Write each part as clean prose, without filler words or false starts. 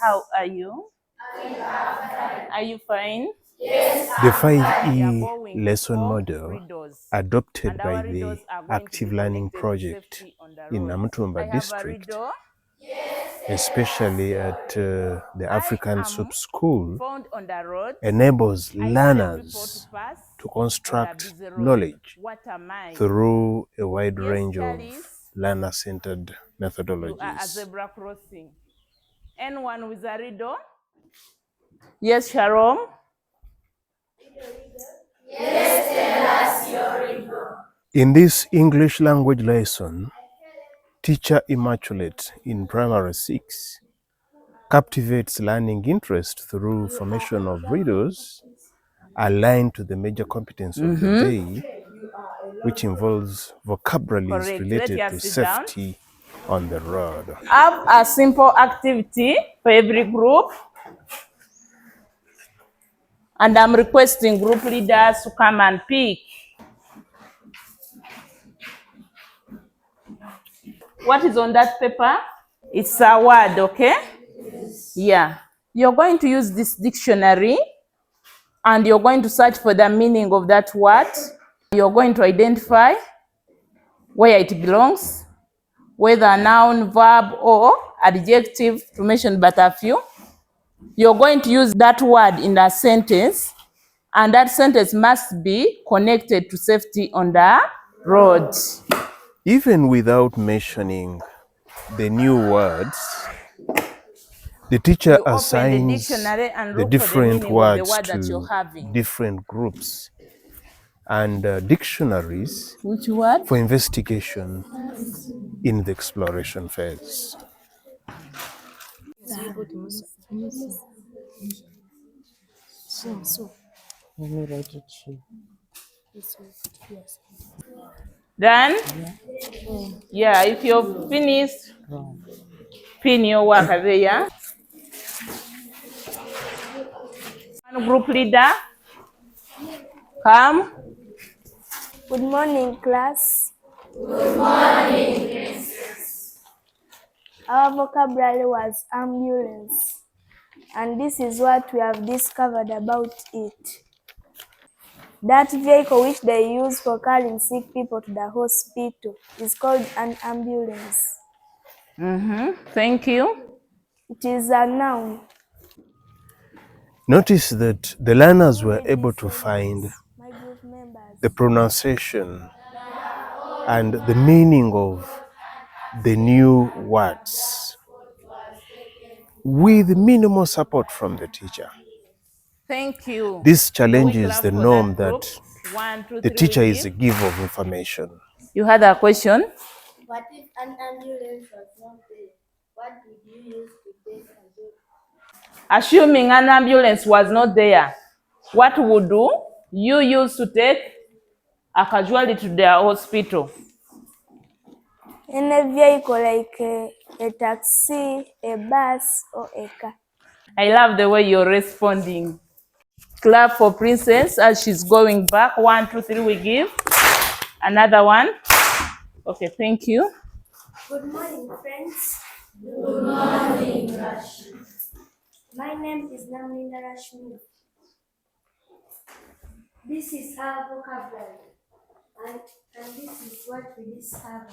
How are you? Are you fine? The 5E lesson model adopted by the Active Learning Project in Namutumba district, especially at the African Soup School, enables learners to construct knowledge through a wide range of learner-centered methodologies. Zebra crossing. Anyone with a riddle? Yes, Sharon? Yes, tell us your riddle. In this English language lesson, Teacher Immaculate in Primary 6 captivates learning interest through formation of riddles aligned to the major competence of the day, which involves vocabularies related to safety on the road. Have a simple activity for every group. And I'm requesting group leaders to come and pick. What is on that paper? It's a word, okay? Yes. Yeah. You're going to use this dictionary and you're going to search for the meaning of that word. You're going to identify where it belongs, whether noun, verb, or adjective, to mention but a few. You're going to use that word in a sentence, and that sentence must be connected to safety on the road. Even without mentioning the new words, the teacher assigns the different words to different groups and dictionaries for investigation in the exploration phase. Done? Yeah, if you're finished, pin your work there. One group leader, come. Good morning, class. Good morning, princess. Our vocabulary was ambulance, and this is what we have discovered about it. That vehicle which they use for carrying sick people to the hospital is called an ambulance. Thank you. It is a noun. Notice that the learners were able to find the pronunciation and the meaning of the new words with minimal support from the teacher. Thank you. This challenges the norm that the teacher is a giver of information. You had a question? What if an ambulance was not there? What would you use to take a job? Assuming an ambulance was not there, what would you use to take a casualty to the hospital? In a vehicle like a taxi, a bus, or a car. I love the way you're responding. Clap for Princess as she's going back. 1, 2, 3, we give. Another one. Okay, thank you. Good morning, friends. Good morning, Rashmi. My name is Namlinda Rashmi. This is our vocabulary, and this is what we discover.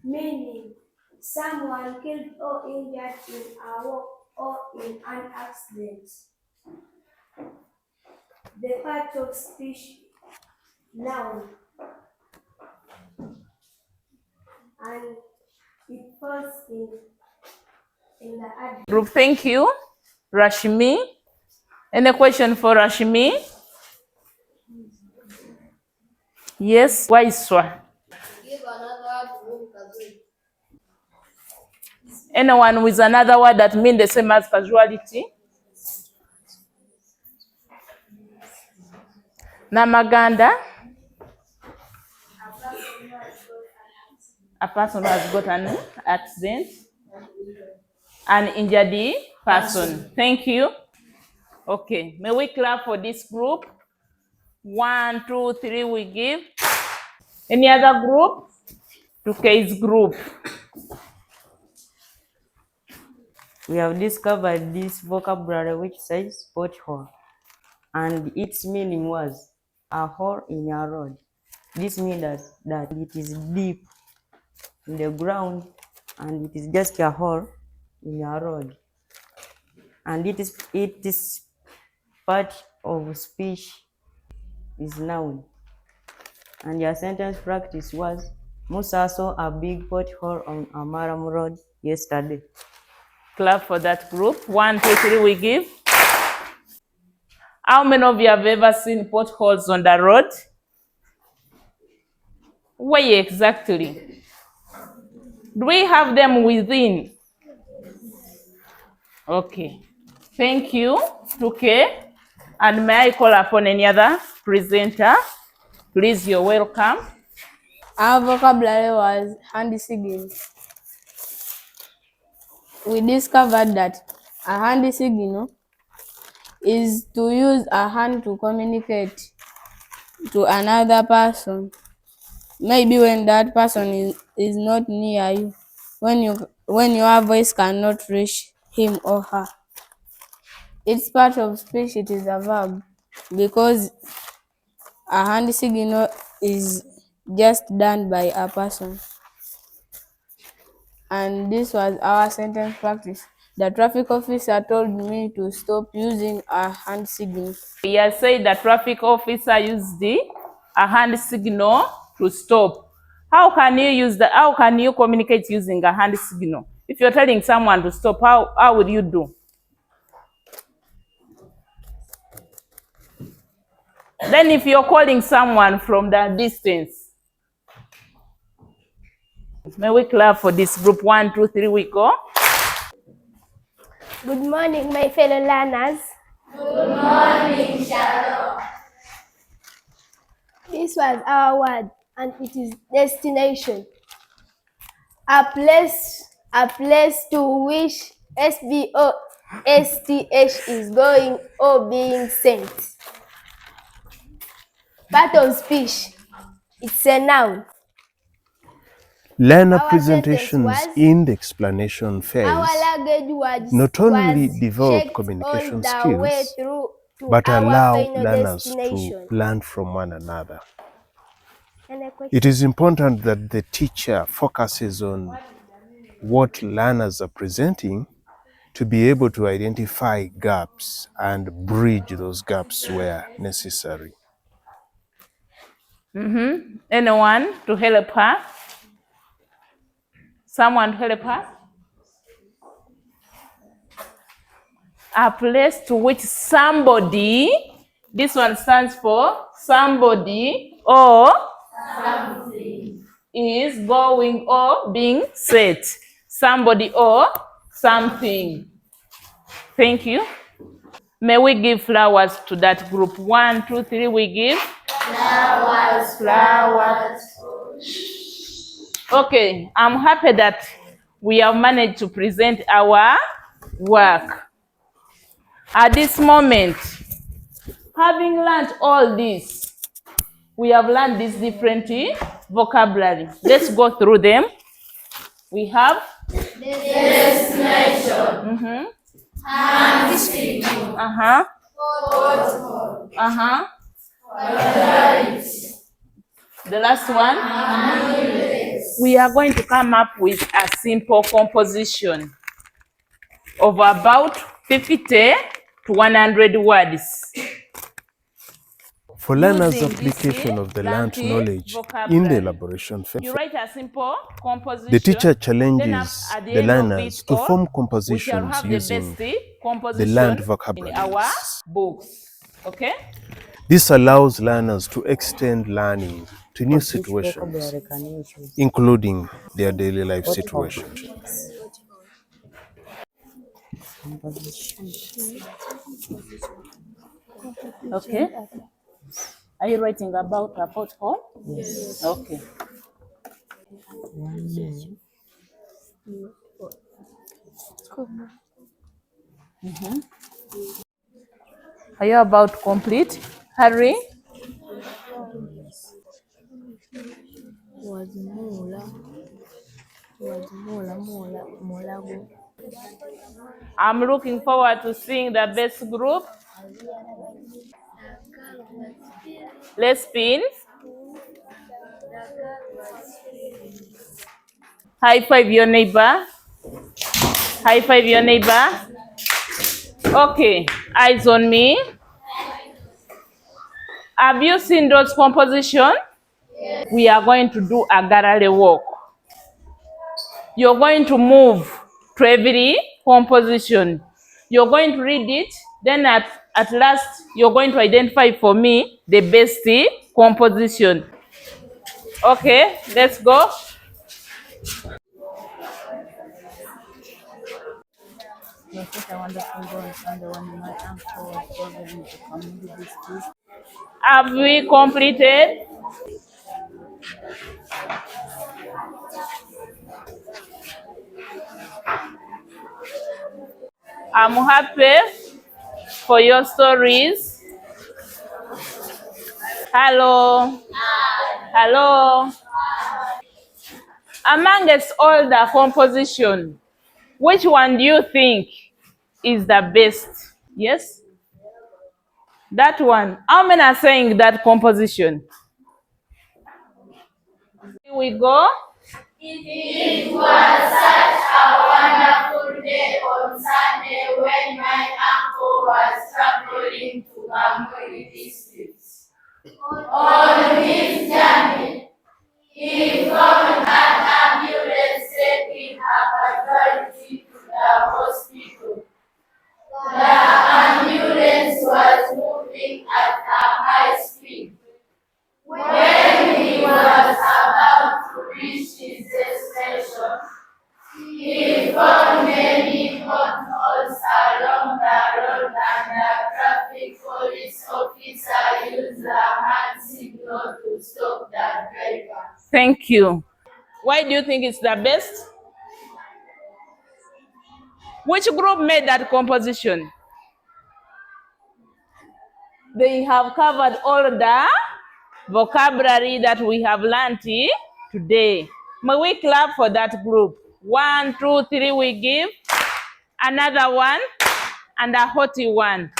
Meaning, someone killed or injured in a war or in an accident. The part of speech, noun, and it falls in the adjective. Group, thank you. Rashmi. Any question for Rashmi? Yes, Waiswa. Give another word to Anyone with another word that means the same as casualty? Namaganda. A person who has got an accident. An injured person. Thank you. Okay, may we clap for this group? 1, 2, 3, we give. Any other group? to K's group. We have discovered this vocabulary which says pothole, and its meaning was a hole in a road. This means that it is deep in the ground and it is just a hole in a road. And it is part of speech is noun. And your sentence practice was Musa saw a big pothole on Amaram Road yesterday. Clap for that group. 1, 2, 3, we give. How many of you have ever seen potholes on the road? Where exactly? Do we have them within? Okay. Thank you, Tuke. And may I call upon any other presenter? Please, you're welcome. Our vocabulary was hand signal. We discovered that a hand signal is to use a hand to communicate to another person. Maybe when that person is not near you, when your voice cannot reach him or her. It's part of speech, it is a verb, because a hand signal is just done by a person. And this was our sentence practice. The traffic officer told me to stop using a hand signal. He has said the traffic officer used a hand signal to stop. How can you communicate using a hand signal? If you're telling someone to stop, how would you do? Then if you're calling someone from the distance, may we clap for this group? 1, 2, 3, we go. Good morning, my fellow learners. Good morning, Shadow. This was our word, and it is destination. A place to which SBOSTH is going or being sent. Part of speech. It's a noun. Learner Our presentations sentence was, in the explanation phase our language was not only was develop shaped communication on the way skills, through to but our allow final learners destination. to learn from one another. Any question? It is important that the teacher focuses on what learners are presenting to be able to identify gaps and bridge those gaps where necessary. Anyone to help her? Someone to help her? A place to which somebody, this one stands for somebody or something, is going or being set. Somebody or something. Thank you. May we give flowers to that group? 1, 2, 3, we give flowers. Flowers. Okay, I'm happy that we have managed to present our work. At this moment, having learned all this, we have learned these different vocabulary. Let's go through them. We have destination. Hand signal. The last one. We are going to come up with a simple composition of about 50 to 100 words. For learners' Using application this of the learned learned knowledge in vocabulary. the elaboration phase, You write a simple composition. the teacher Then challenges at the the end of learners it to all, form we shall compositions have the using best composition learned in vocabularies. our books. Okay? This allows learners to extend learning to new situations, Vocabulary can you choose? including their daily life situations. Okay. Are you writing about a pothole? Yes. Okay. Are you about to complete? Hurry. I'm looking forward to seeing the best group. Let's spin. High five your neighbor. High five your neighbor. Okay, eyes on me. Have you seen those compositions? Yes. We are going to do a gallery walk. You're going to move to every composition. You're going to read it. Then at last, you're going to identify for me the best composition. Okay, let's go. Have we completed? I'm happy for your stories. Hello. Hello. Amongst all the composition, which one do you think is the best? Yes? That one. How many are saying that composition? Here we go. It was such a wonderful day on Sunday when my uncle was traveling to Bamburi district. On his journey, he found an ambulance taking a casualty to the hospital. The ambulance was moving at a high speed. When he was about to reach his destination, he found many potholes along the road and the traffic police officer used the hand signal to stop the driver. Thank you. Why do you think it's the best? Which group made that composition? They have covered all the vocabulary that we have learned today. May we clap for that group? 1, 2, 3, we give. Another one and a haughty one.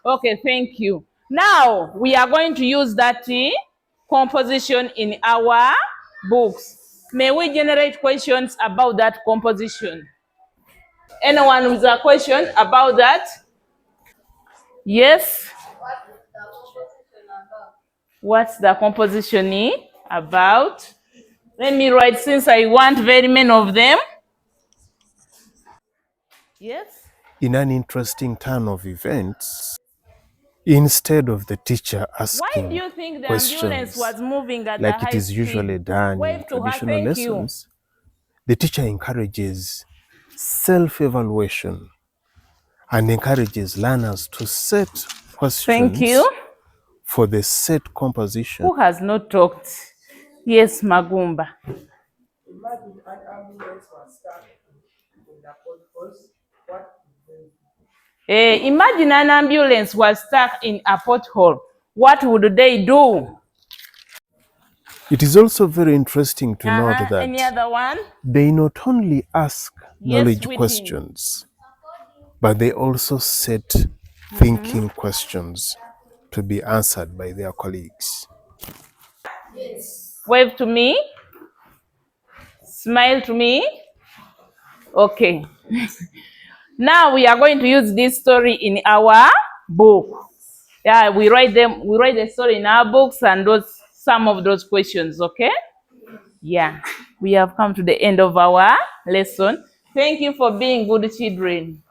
Okay, thank you. Now we are going to use that composition in our books. May we generate questions about that composition? Anyone with a question about that? Yes? What's the composition about? Let me write, since I want very many of them. Yes? In an interesting turn of events, instead of the teacher asking Why do you think the questions ambulance was moving at like the high it is speed? usually done in Wave to her, traditional thank lessons, the teacher encourages self-evaluation and encourages learners to set questions Thank you. for the set composition. Who has not talked? Yes, Magumba. Imagine an ambulance was stuck in the potholes. What would they do? Imagine an ambulance was stuck in a pothole. What would they do? It is also very interesting to note that Any other one? they not only ask knowledge within. questions, but they also set thinking questions to be answered by their colleagues. Wave to me. Smile to me. Okay. Now we are going to use this story in our book. Yeah, we write the story in our books and some of those questions, okay? Yeah. We have come to the end of our lesson. Thank you for being good children.